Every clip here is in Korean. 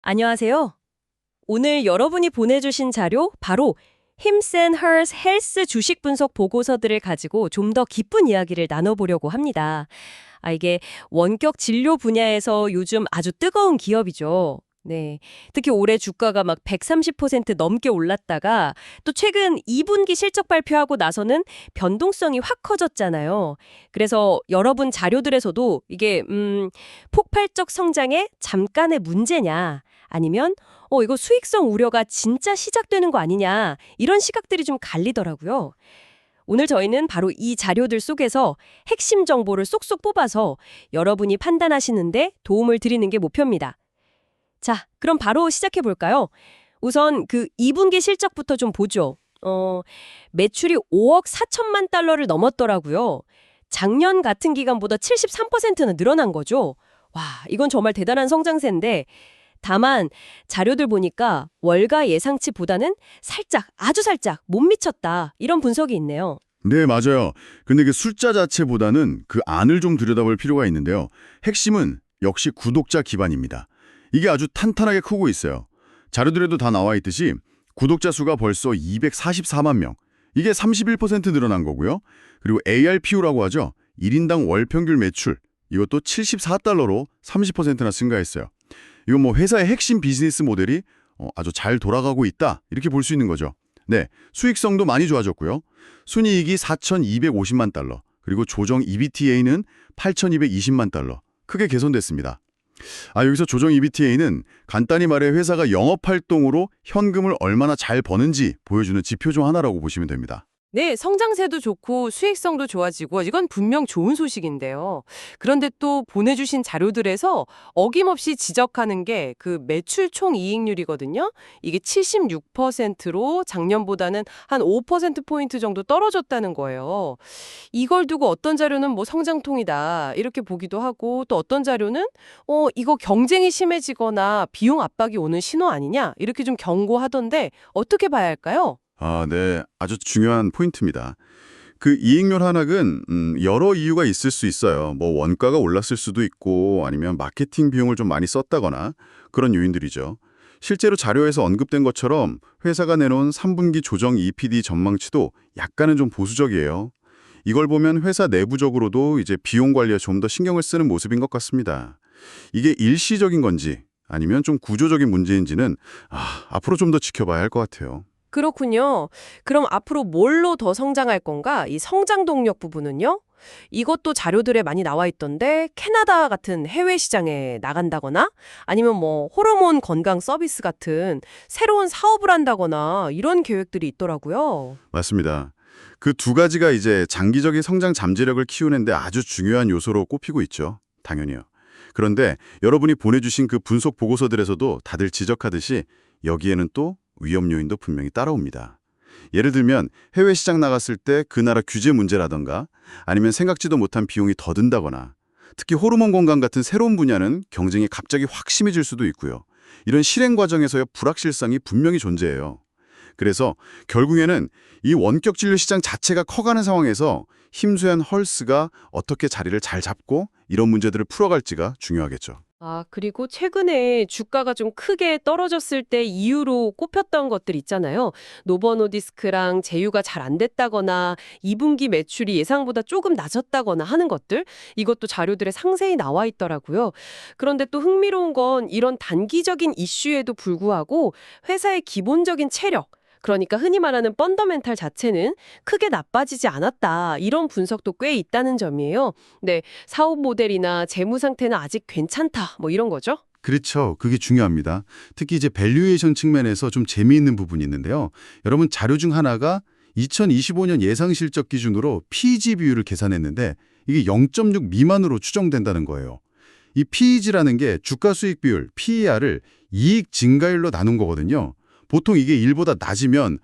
안녕하세요. 오늘 여러분이 보내주신 자료 바로 Hims and Hers 헬스 주식 분석 보고서들을 가지고 좀 더 깊은 이야기를 나눠보려고 합니다. 이게 원격 진료 분야에서 요즘 아주 뜨거운 기업이죠. 네. 특히 올해 주가가 막 130% 넘게 올랐다가 또 최근 2분기 실적 발표하고 나서는 변동성이 확 커졌잖아요. 그래서 여러분 자료들에서도 이게 폭발적 성장의 잠깐의 문제냐 아니면 이거 수익성 우려가 진짜 시작되는 거 아니냐 이런 시각들이 좀 갈리더라고요. 오늘 저희는 바로 이 자료들 속에서 핵심 정보를 쏙쏙 뽑아서 여러분이 판단하시는데 도움을 드리는 게 목표입니다. 자, 그럼 바로 시작해 볼까요? 우선 그 2분기 실적부터 좀 보죠. 매출이 5억 4천만 달러를 넘었더라고요. 작년 같은 기간보다 73%는 늘어난 거죠. 와, 이건 정말 대단한 성장세인데 다만 자료들 보니까 월가 예상치보다는 살짝, 아주 살짝 못 미쳤다. 이런 분석이 있네요. 네, 맞아요. 근데 그 숫자 자체보다는 그 안을 좀 들여다볼 필요가 있는데요. 핵심은 역시 구독자 기반입니다. 이게 아주 탄탄하게 크고 있어요. 자료들에도 다 나와 있듯이 구독자 수가 벌써 244만 명. 이게 31% 늘어난 거고요. 그리고 ARPU라고 하죠. 1인당 월 평균 매출. 이것도 74달러로 30%나 증가했어요. 이건 뭐 회사의 핵심 비즈니스 모델이 아주 잘 돌아가고 있다. 이렇게 볼 수 있는 거죠. 네, 수익성도 많이 좋아졌고요. 순이익이 4,250만 달러, 그리고 조정 EBITDA는 8,220만 달러. 크게 개선됐습니다. 여기서 조정 EBITDA는 간단히 말해 회사가 영업활동으로 현금을 얼마나 잘 버는지 보여주는 지표 중 하나라고 보시면 됩니다. 네, 성장세도 좋고 수익성도 좋아지고 이건 분명 좋은 소식인데요. 그런데 또 보내주신 자료들에서 어김없이 지적하는 게 그 매출 총이익률이거든요. 이게 76%로 작년보다는 한 5%포인트 정도 떨어졌다는 거예요. 이걸 두고 어떤 자료는 뭐 성장통이다 이렇게 보기도 하고 또 어떤 자료는 이거 경쟁이 심해지거나 비용 압박이 오는 신호 아니냐 이렇게 좀 경고하던데 어떻게 봐야 할까요? 네. 아주 중요한 포인트입니다. 그 이익률 하락은 여러 이유가 있을 수 있어요. 뭐 원가가 올랐을 수도 있고 아니면 마케팅 비용을 좀 많이 썼다거나 그런 요인들이죠. 실제로 자료에서 언급된 것처럼 회사가 내놓은 3분기 조정 EPD 전망치도 약간은 좀 보수적이에요. 이걸 보면 회사 내부적으로도 이제 비용 관리에 좀 더 신경을 쓰는 모습인 것 같습니다. 이게 일시적인 건지 아니면 좀 구조적인 문제인지는 앞으로 좀 더 지켜봐야 할 것 같아요. 그렇군요. 그럼 앞으로 뭘로 더 성장할 건가? 이 성장 동력 부분은요? 이것도 자료들에 많이 나와 있던데 캐나다 같은 해외 시장에 나간다거나 아니면 뭐 호르몬 건강 서비스 같은 새로운 사업을 한다거나 이런 계획들이 있더라고요. 맞습니다. 그 두 가지가 이제 장기적인 성장 잠재력을 키우는데 아주 중요한 요소로 꼽히고 있죠. 당연히요. 그런데 여러분이 보내주신 그 분석 보고서들에서도 다들 지적하듯이 여기에는 또 위험 요인도 분명히 따라옵니다. 예를 들면 해외 시장 나갔을 때 그 나라 규제 문제라던가 아니면 생각지도 못한 비용이 더 든다거나 특히 호르몬 건강 같은 새로운 분야는 경쟁이 갑자기 확 심해질 수도 있고요. 이런 실행 과정에서의 불확실성이 분명히 존재해요. 그래서 결국에는 이 원격 진료 시장 자체가 커가는 상황에서 힘수한 헐스가 어떻게 자리를 잘 잡고 이런 문제들을 풀어갈지가 중요하겠죠. 그리고 최근에 주가가 좀 크게 떨어졌을 때 이유로 꼽혔던 것들 있잖아요. 노버노디스크랑 제휴가 잘 안 됐다거나 2분기 매출이 예상보다 조금 낮았다거나 하는 것들. 이것도 자료들에 상세히 나와 있더라고요. 그런데 또 흥미로운 건 이런 단기적인 이슈에도 불구하고 회사의 기본적인 체력, 그러니까 흔히 말하는 펀더멘탈 자체는 크게 나빠지지 않았다. 이런 분석도 꽤 있다는 점이에요. 네, 사업 모델이나 재무 상태는 아직 괜찮다. 뭐 이런 거죠. 그렇죠. 그게 중요합니다. 특히 이제 밸류에이션 측면에서 좀 재미있는 부분이 있는데요. 여러분 자료 중 하나가 2025년 예상 실적 기준으로 PEG 비율을 계산했는데 이게 0.6 미만으로 추정된다는 거예요. 이 PEG라는 게 주가 수익 비율, PER을 이익 증가율로 나눈 거거든요. 보통 이게 1보다 낮으면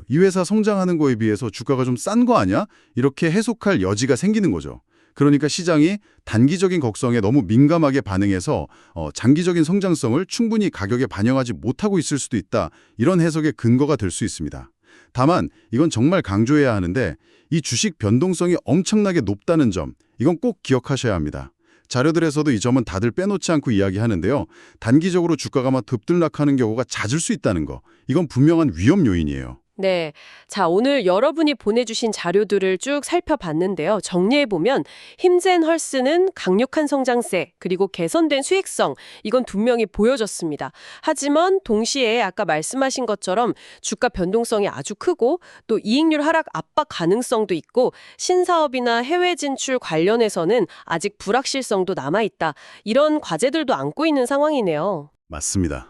이 회사 성장하는 거에 비해서 주가가 좀 싼 거 아니야? 이렇게 해석할 여지가 생기는 거죠. 그러니까 시장이 단기적인 걱정에 너무 민감하게 반응해서 장기적인 성장성을 충분히 가격에 반영하지 못하고 있을 수도 있다. 이런 해석의 근거가 될 수 있습니다. 다만 이건 정말 강조해야 하는데 이 주식 변동성이 엄청나게 높다는 점, 이건 꼭 기억하셔야 합니다. 자료들에서도 이 점은 다들 빼놓지 않고 이야기하는데요. 단기적으로 주가가 막 급등락하는 경우가 잦을 수 있다는 거. 이건 분명한 위험 요인이에요. 네. 자, 오늘 여러분이 보내주신 자료들을 쭉 살펴봤는데요. 정리해보면 힘센 헐스는 강력한 성장세, 그리고 개선된 수익성, 이건 분명히 보여졌습니다. 하지만 동시에 아까 말씀하신 것처럼 주가 변동성이 아주 크고 또 이익률 하락 압박 가능성도 있고 신사업이나 해외 진출 관련해서는 아직 불확실성도 남아있다. 이런 과제들도 안고 있는 상황이네요. 맞습니다.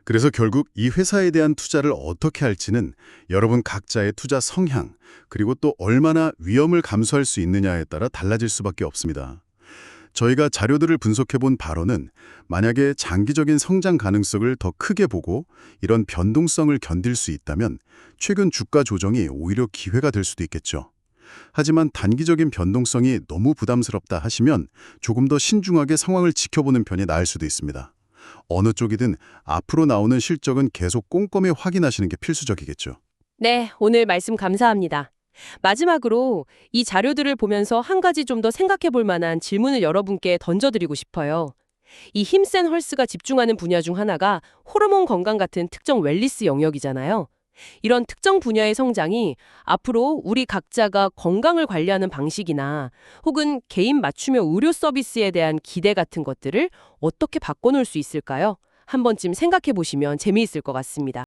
그래서 결국 이 회사에 대한 투자를 어떻게 할지는 여러분 각자의 투자 성향, 그리고 또 얼마나 위험을 감수할 수 있느냐에 따라 달라질 수밖에 없습니다. 저희가 자료들을 분석해본 바로는 만약에 장기적인 성장 가능성을 더 크게 보고 이런 변동성을 견딜 수 있다면 최근 주가 조정이 오히려 기회가 될 수도 있겠죠. 하지만 단기적인 변동성이 너무 부담스럽다 하시면 조금 더 신중하게 상황을 지켜보는 편이 나을 수도 있습니다. 어느 쪽이든 앞으로 나오는 실적은 계속 꼼꼼히 확인하시는 게 필수적이겠죠. 네, 오늘 말씀 감사합니다. 마지막으로 이 자료들을 보면서 한 가지 좀 더 생각해 볼 만한 질문을 여러분께 던져드리고 싶어요. 이 힘센 헐스가 집중하는 분야 중 하나가 호르몬 건강 같은 특정 웰니스 영역이잖아요. 이런 특정 분야의 성장이 앞으로 우리 각자가 건강을 관리하는 방식이나 혹은 개인 맞춤형 의료 서비스에 대한 기대 같은 것들을 어떻게 바꿔놓을 수 있을까요? 한 번쯤 생각해 보시면 재미있을 것 같습니다.